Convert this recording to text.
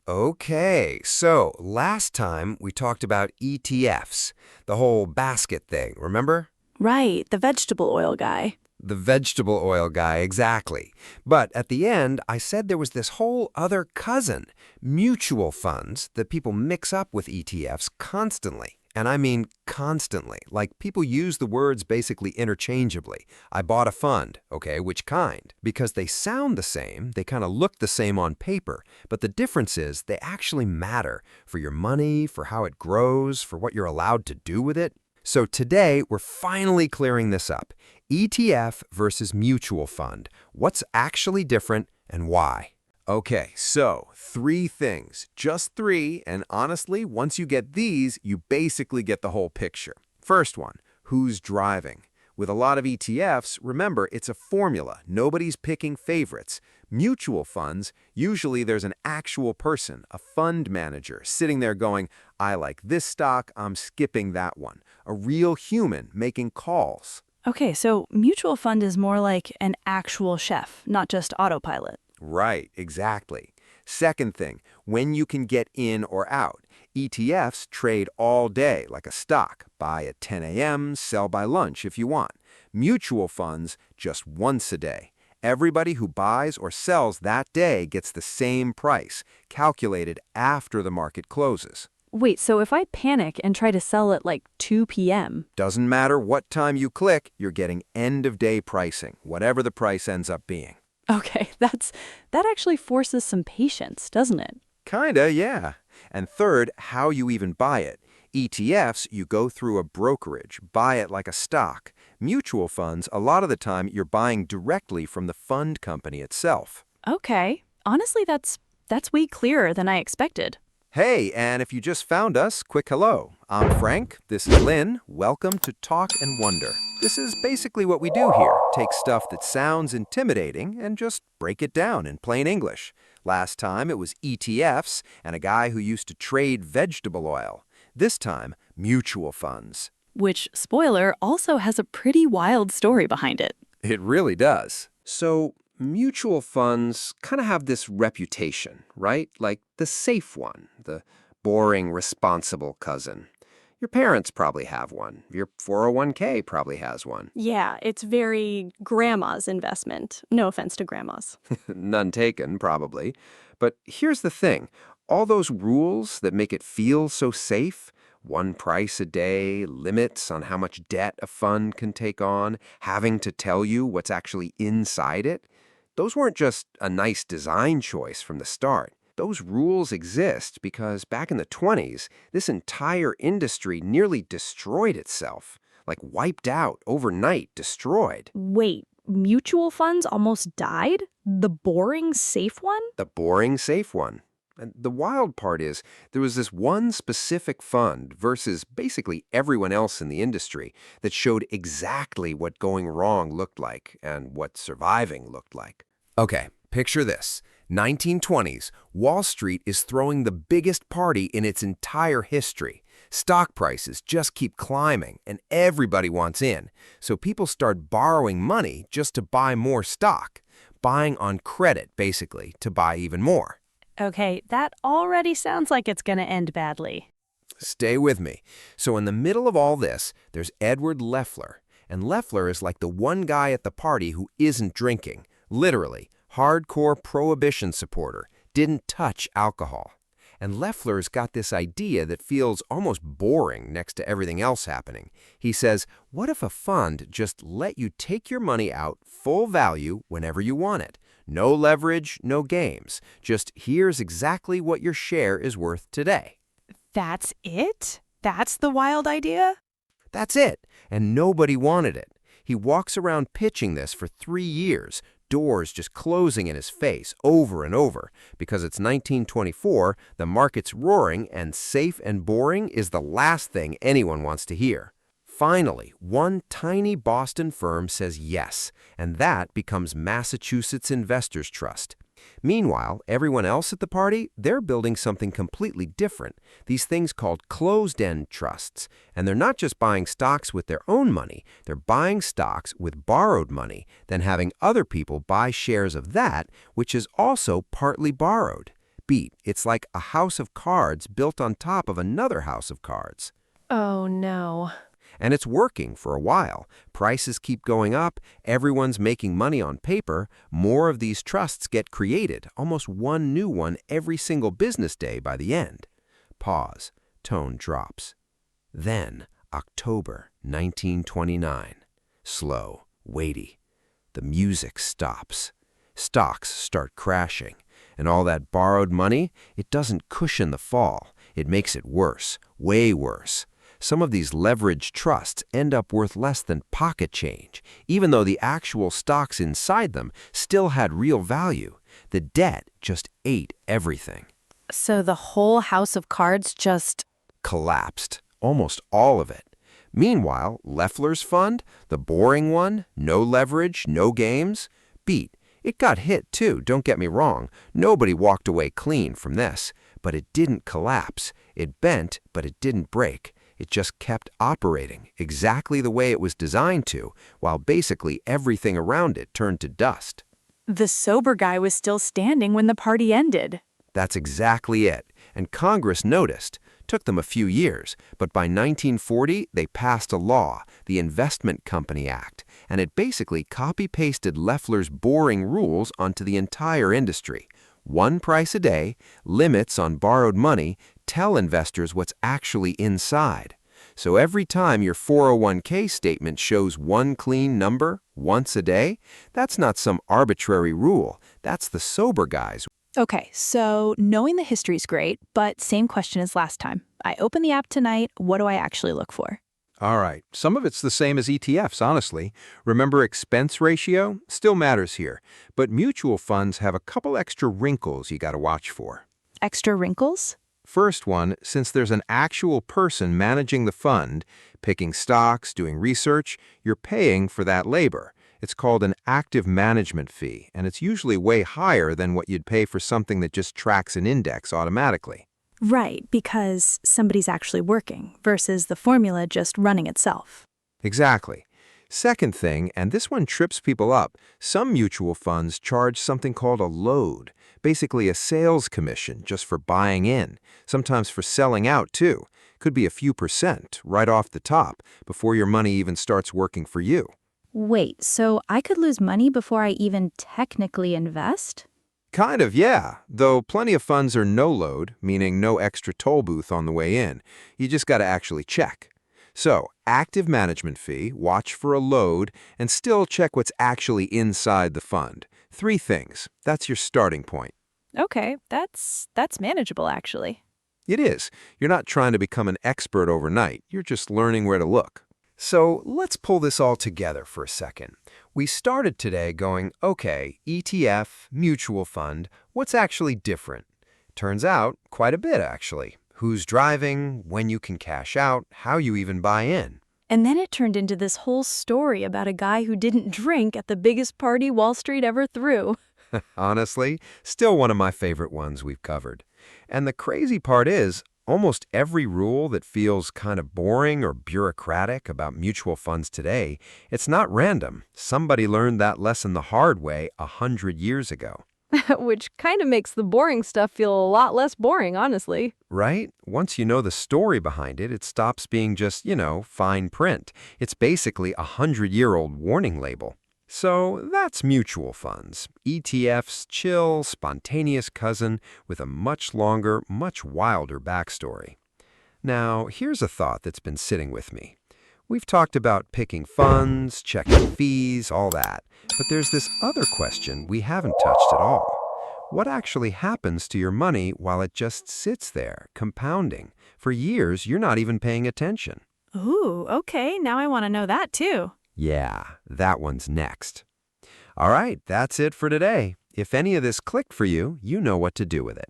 Okay, so last time we talked about ETFs, the whole basket thing, remember? Right, the vegetable oil guy. The vegetable oil guy, exactly. But at the end, I said there was this whole other cousin, mutual funds, that people mix up with ETFs constantly. And I mean constantly. Like people use the words basically interchangeably. I bought a fund. Okay, which kind? Because they sound the same, they kind of look the same on paper, but the difference is they actually matter for your money, for how it grows, for what you're allowed to do with it. So today, we're finally clearing this up. ETF versus mutual fund. What's actually different and why? Okay, so 3 things, just 3, and honestly, once you get these, you basically get the whole picture. First one, who's driving? With a lot of ETFs, remember, it's a formula. Nobody's picking favorites. Mutual funds, usually there's an actual person, a fund manager, sitting there going, I like this stock, I'm skipping that one. A real human making calls. Okay, so mutual fund is more like an actual chef, not just autopilot. Right, exactly. Second thing, when you can get in or out. ETFs trade all day like a stock. Buy at 10 a.m., sell by lunch if you want. Mutual funds, just once a day. Everybody who buys or sells that day gets the same price, calculated after the market closes. Wait, so if I panic and try to sell at like 2 p.m.? Doesn't matter what time you click, you're getting end-of-day pricing, whatever the price ends up being. Okay, that actually forces some patience, doesn't it? Kinda, yeah. And third, how you even buy it. ETFs, you go through a brokerage, buy it like a stock. Mutual funds, a lot of the time, you're buying directly from the fund company itself. Okay, honestly, that's way clearer than I expected. Hey, and if you just found us, quick hello. I'm Frank, this is Lynn. Welcome to Talk and Wonder. This is basically what we do here. Take stuff that sounds intimidating and just break it down in plain English. Last time it was ETFs and a guy who used to trade vegetable oil. This time, mutual funds. Which, spoiler, also has a pretty wild story behind it. It really does. So, mutual funds kind of have this reputation, right? Like the safe one, the boring, responsible cousin. Your parents probably have one. Your 401k probably has one. Yeah, it's very grandma's investment. No offense to grandmas. None taken, probably. But here's the thing. All those rules that make it feel so safe, one price a day, limits on how much debt a fund can take on, having to tell you what's actually inside it, those weren't just a nice design choice from the start. Those rules exist because back in the 20s, this entire industry nearly destroyed itself. Like wiped out, overnight, destroyed. Wait, mutual funds almost died? The boring, safe one? The boring, safe one. And the wild part is, there was this one specific fund versus basically everyone else in the industry that showed exactly what going wrong looked like and what surviving looked like. Okay, picture this. 1920s, Wall Street is throwing the biggest party in its entire history. Stock prices just keep climbing, and everybody wants in. So people start borrowing money just to buy more stock. Buying on credit, basically, to buy even more. Okay, that already sounds like it's going to end badly. Stay with me. So in the middle of all this, there's Edward Leffler. And Leffler is like the one guy at the party who isn't drinking. Literally, hardcore prohibition supporter, didn't touch alcohol. And Leffler's got this idea that feels almost boring next to everything else happening. He says, what if a fund just let you take your money out full value whenever you want it? No leverage, no games. Just here's exactly what your share is worth today. That's it? That's the wild idea? That's it. And nobody wanted it. He walks around pitching this for 3 years, doors just closing in his face over and over. Because it's 1924, the market's roaring, and safe and boring is the last thing anyone wants to hear. Finally, one tiny Boston firm says yes, and that becomes Massachusetts Investors Trust. Meanwhile, everyone else at the party, they're building something completely different, these things called closed-end trusts. And they're not just buying stocks with their own money, they're buying stocks with borrowed money, then having other people buy shares of that, which is also partly borrowed. Beat, it's like a house of cards built on top of another house of cards. Oh no. And it's working for a while. Prices keep going up, everyone's making money on paper, more of these trusts get created, almost one new one every single business day by the end. Pause. Tone drops. Then, October 1929. Slow, weighty. The music stops. Stocks start crashing. And all that borrowed money, it doesn't cushion the fall. It makes it worse, way worse. Some of these leveraged trusts end up worth less than pocket change, even though the actual stocks inside them still had real value. The debt just ate everything. So the whole house of cards just... Collapsed. Almost all of it. Meanwhile, Leffler's fund, the boring one, no leverage, no games, beat. It got hit too, don't get me wrong. Nobody walked away clean from this. But it didn't collapse. It bent, but it didn't break. It just kept operating exactly the way it was designed to, while basically everything around it turned to dust. The sober guy was still standing when the party ended. That's exactly it. And Congress noticed. Took them a few years, but by 1940 they passed a law, the Investment Company Act, and it basically copy-pasted Leffler's boring rules onto the entire industry. One price a day, limits on borrowed money, tell investors what's actually inside. So every time your 401k statement shows one clean number once a day, that's not some arbitrary rule. That's the sober guy's. Okay, so knowing the history's great, but same question as last time. I open the app tonight, what do I actually look for? All right, some of it's the same as ETFs, honestly. Remember expense ratio? Still matters here. But mutual funds have a couple extra wrinkles you gotta watch for. Extra wrinkles? First one, since there's an actual person managing the fund, picking stocks, doing research, you're paying for that labor. It's called an active management fee, and it's usually way higher than what you'd pay for something that just tracks an index automatically. Right, because somebody's actually working versus the formula just running itself. Exactly. Second thing, and this one trips people up, some mutual funds charge something called a load, basically a sales commission just for buying in, sometimes for selling out too. Could be a few percent right off the top before your money even starts working for you. Wait, so I could lose money before I even technically invest? Kind of, yeah. Though plenty of funds are no load, meaning no extra toll booth on the way in. You just got to actually check. So, active management fee, watch for a load, and still check what's actually inside the fund. 3 things. That's your starting point. Okay, that's manageable actually. It is. You're not trying to become an expert overnight. You're just learning where to look. So let's pull this all together for a second. We started today going, okay, ETF, mutual fund, what's actually different? Turns out, quite a bit actually. Who's driving, when you can cash out, how you even buy in. And then it turned into this whole story about a guy who didn't drink at the biggest party Wall Street ever threw. Honestly, still one of my favorite ones we've covered. And the crazy part is, almost every rule that feels kind of boring or bureaucratic about mutual funds today, it's not random. Somebody learned that lesson the hard way 100 years ago. Which kind of makes the boring stuff feel a lot less boring, honestly. Right? Once you know the story behind it, it stops being just, fine print. It's basically a 100-year-old warning label. So that's mutual funds. ETFs, chill, spontaneous cousin with a much longer, much wilder backstory. Now, here's a thought that's been sitting with me. We've talked about picking funds, checking fees, all that. But there's this other question we haven't touched at all. What actually happens to your money while it just sits there, compounding? For years, you're not even paying attention. Ooh, okay, now I want to know that too. Yeah, that one's next. All right, that's it for today. If any of this clicked for you, you know what to do with it.